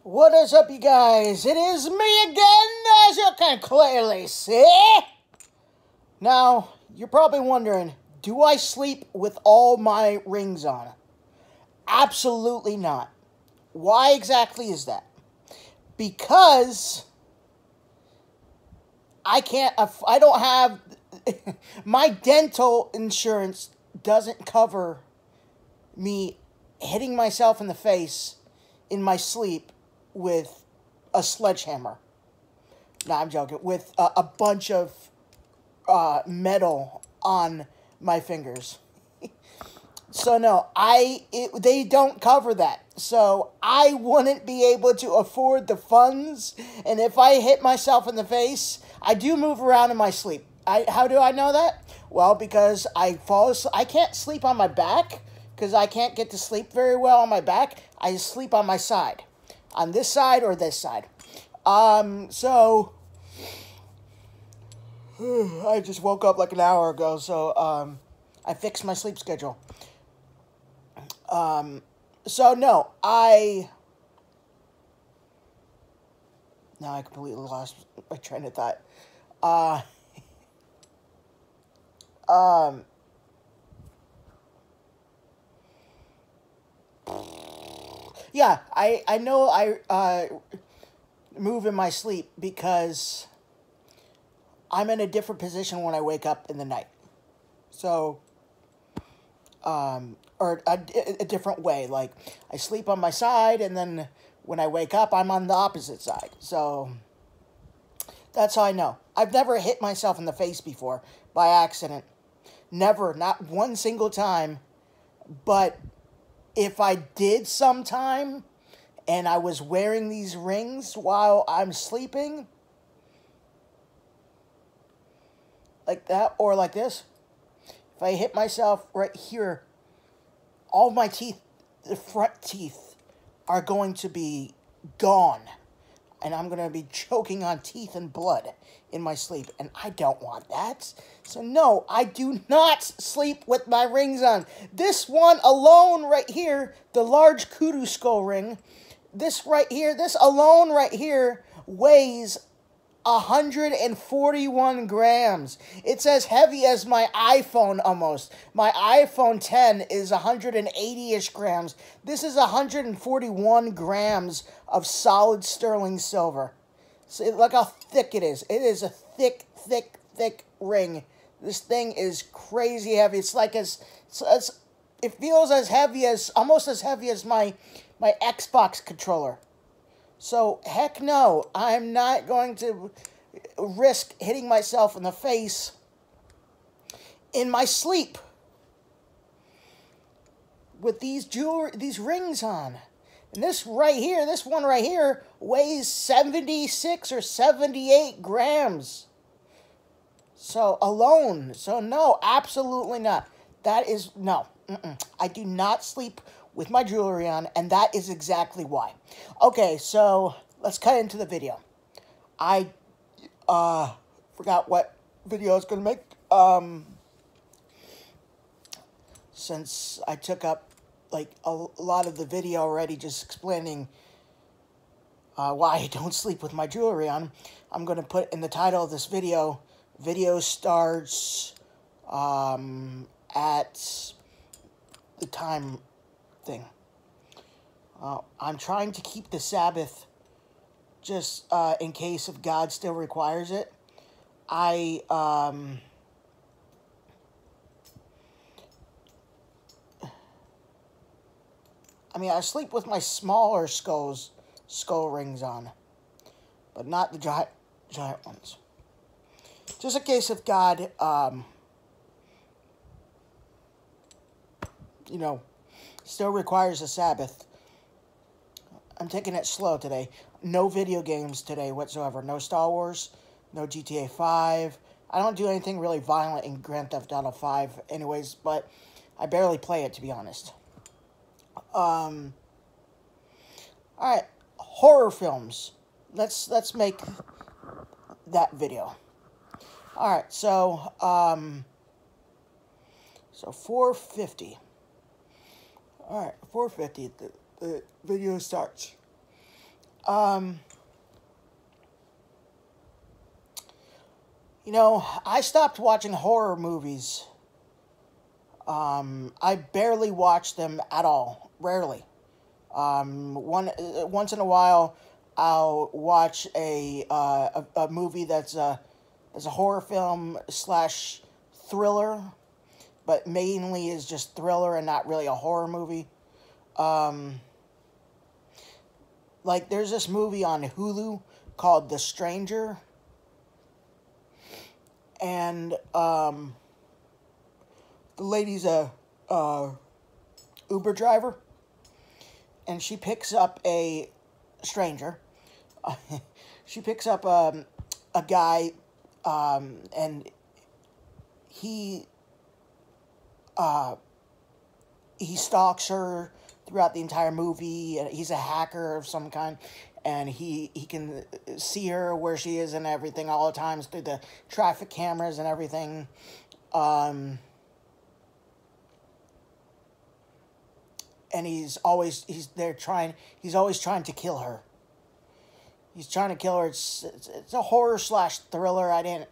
What is up, you guys? It is me again, as you can clearly see. Now, you're probably wondering, do I sleep with all my rings on? Absolutely not. Why exactly is that? Because I don't have, my dental insurance doesn't cover me hitting myself in the face in my sleep with a sledgehammer. No, I'm joking. With a bunch of metal on my fingers. So no, they don't cover that. So I wouldn't be able to afford the funds. And if I hit myself in the face, I do move around in my sleep. How do I know that? Well, because I can't sleep on my back because I can't get to sleep very well on my back. I sleep on my side. On this side or this side. So I just woke up like an hour ago, so I fixed my sleep schedule. So no, now I completely lost my train of thought. Yeah, I know I move in my sleep because I'm in a different position when I wake up in the night. So, or a different way. Like, I sleep on my side, and then when I wake up, I'm on the opposite side. So, that's how I know. I've never hit myself in the face before by accident. Never, not one single time. But if I did sometime, and I was wearing these rings while I'm sleeping, like that, or like this, if I hit myself right here, all my teeth, the front teeth, are going to be gone. And I'm going to be choking on teeth and blood in my sleep. And I don't want that. So no, I do not sleep with my rings on. This one alone right here, the large kudu skull ring, this right here, this alone right here weighs 141 grams. It's as heavy as my iPhone almost. My iPhone 10 is 180-ish grams. This is 141 grams of solid sterling silver. So look how thick it is. It is a thick, thick, thick ring. This thing is crazy heavy. It's like it feels as heavy as, almost as heavy as my Xbox controller. So, heck no, I'm not going to risk hitting myself in the face in my sleep with these rings on. And this right here, this one right here, weighs 76 or 78 grams. So, alone. So, no, absolutely not. That is, no. I do not sleep with my jewelry on, and that is exactly why. Okay, so let's cut into the video. I forgot what video I was going to make. Since I took up like a lot of the video already just explaining why I don't sleep with my jewelry on, I'm going to put in the title of this video, video starts at the time thing. I'm trying to keep the Sabbath just in case if God still requires it. I mean, I sleep with my smaller skull rings on, but not the giant ones. Just in case if God, you know, still requires a Sabbath. I'm taking it slow today. No video games today whatsoever. No Star Wars. No GTA 5. I don't do anything really violent in Grand Theft Auto 5 anyways, but I barely play it, to be honest. Alright. Horror films. Let's make that video. Alright, so 450. Alright, 450, the video starts. Um, I stopped watching horror movies. I barely watch them at all. Rarely. Once in a while, I'll watch a movie that's a horror film slash thriller, but mainly is just thriller and not really a horror movie. Um, like there's this movie on Hulu called The Stranger, and the lady's a Uber driver, and she picks up a stranger. She picks up a guy, and he he stalks her throughout the entire movie. And he's a hacker of some kind, and he can see her where she is and everything all the times through the traffic cameras and everything. And he's always trying to kill her. He's trying to kill her. It's a horror slash thriller. I didn't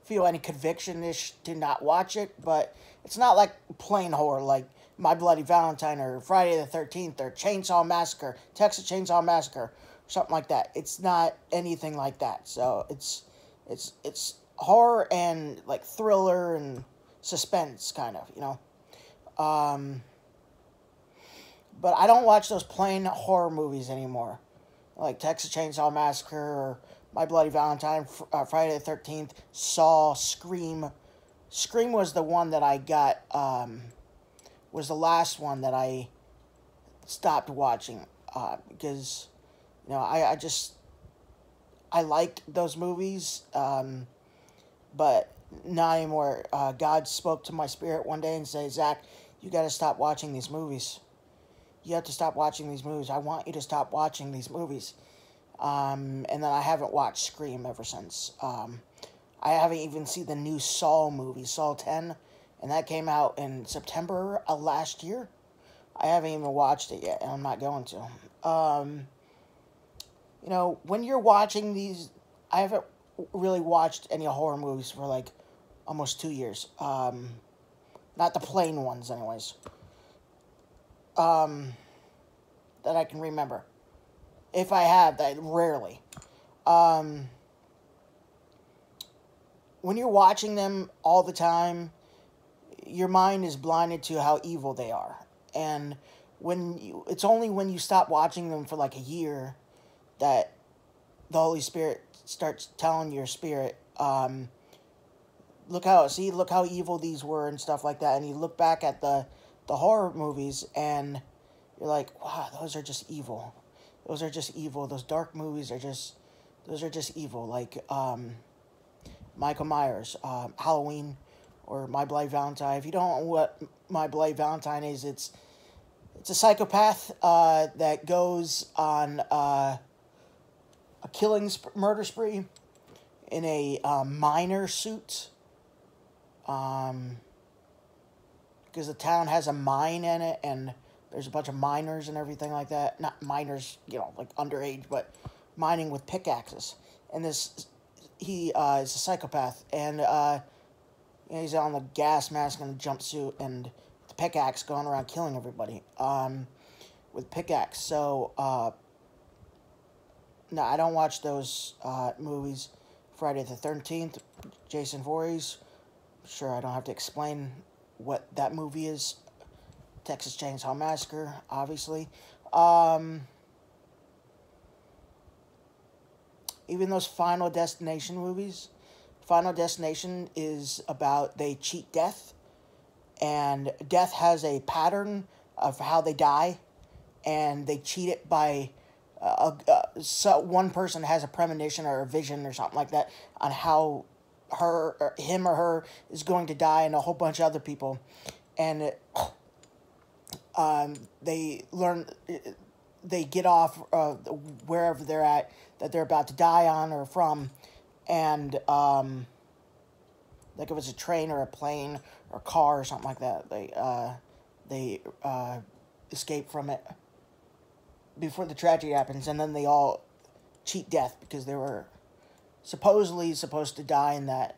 feel any conviction-ish to not watch it, but it's not like plain horror like My Bloody Valentine or Friday the 13th or Chainsaw Massacre, Texas Chainsaw Massacre, something like that. It's not anything like that. So it's horror and like thriller and suspense kind of. But I don't watch those plain horror movies anymore, like Texas Chainsaw Massacre or My Bloody Valentine, Friday the 13th, Saw, Scream. Scream was the one that I got, was the last one that I stopped watching, because, I liked those movies, but not anymore. God spoke to my spirit one day and said, Zach, you got to stop watching these movies. You have to stop watching these movies. I want you to stop watching these movies. And then I haven't watched Scream ever since. I haven't even seen the new Saw movie, Saw 10, and that came out in September of last year. I haven't even watched it yet, and I'm not going to. When you're watching these, I haven't really watched any horror movies for like almost 2 years. Not the plain ones, anyways. That I can remember. If I have, that rarely. When you're watching them all the time, your mind is blinded to how evil they are. And it's only when you stop watching them for like a year that the Holy Spirit starts telling your spirit, look how evil these were and stuff like that. And you look back at the horror movies and you're like, wow, those are just evil. Those are just evil. Those dark movies are just evil. Like Michael Myers, Halloween, or My Bloody Valentine. If you don't know what My Bloody Valentine is, it's a psychopath that goes on a murder spree in a miner suit. Because the town has a mine in it, and there's a bunch of miners and everything like that. Not miners, like underage, but mining with pickaxes. And he is a psychopath, and he's on the gas mask and the jumpsuit and the pickaxe going around killing everybody with pickaxe. So, no, I don't watch those movies. Friday the 13th, Jason Voorhees. Sure, I don't have to explain what that movie is. Texas Chainsaw Massacre, obviously. Even those Final Destination movies. Final Destination is about they cheat death. And death has a pattern of how they die. And they cheat it by... so one person has a premonition or a vision or something like that on how him or her is going to die, and a whole bunch of other people. And they get off wherever they're at that they're about to die on or from, and like if it's a train or a plane or a car or something like that, they escape from it before the tragedy happens, and then they all cheat death because they were supposedly supposed to die in that,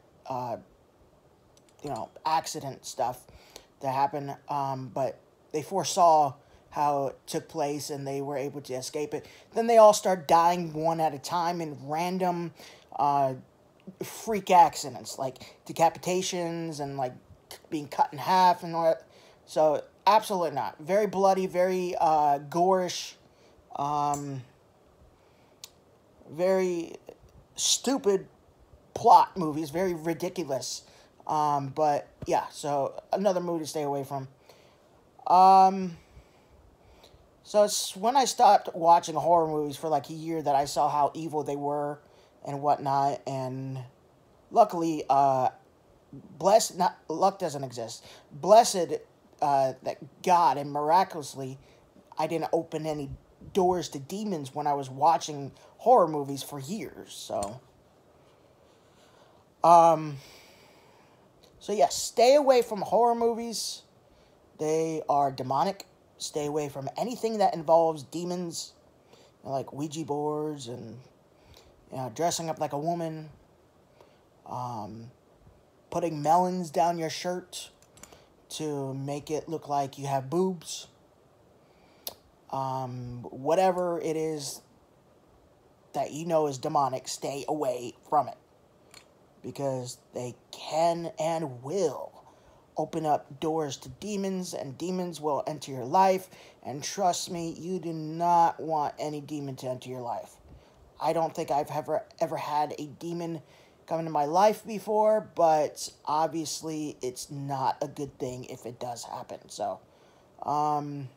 accident stuff that happened. But they foresaw how it took place and they were able to escape it. Then they all start dying one at a time in random freak accidents, like decapitations and like being cut in half and all that. So absolutely not. Very bloody, very gorish, very stupid plot movies, very ridiculous. But yeah, so another movie to stay away from. So it's when I stopped watching horror movies for like a year that I saw how evil they were and whatnot. And luckily, luck doesn't exist. Blessed that God, and miraculously, I didn't open any doors to demons when I was watching horror movies for years. So yes, stay away from horror movies. They are demonic. Stay away from anything that involves demons, like Ouija boards and dressing up like a woman, putting melons down your shirt to make it look like you have boobs. Whatever it is that you know is demonic, stay away from it. Because they can and will open up doors to demons, and demons will enter your life. And trust me, you do not want any demon to enter your life. I don't think I've ever had a demon come into my life before, but obviously it's not a good thing if it does happen. So, I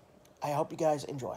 hope you guys enjoy.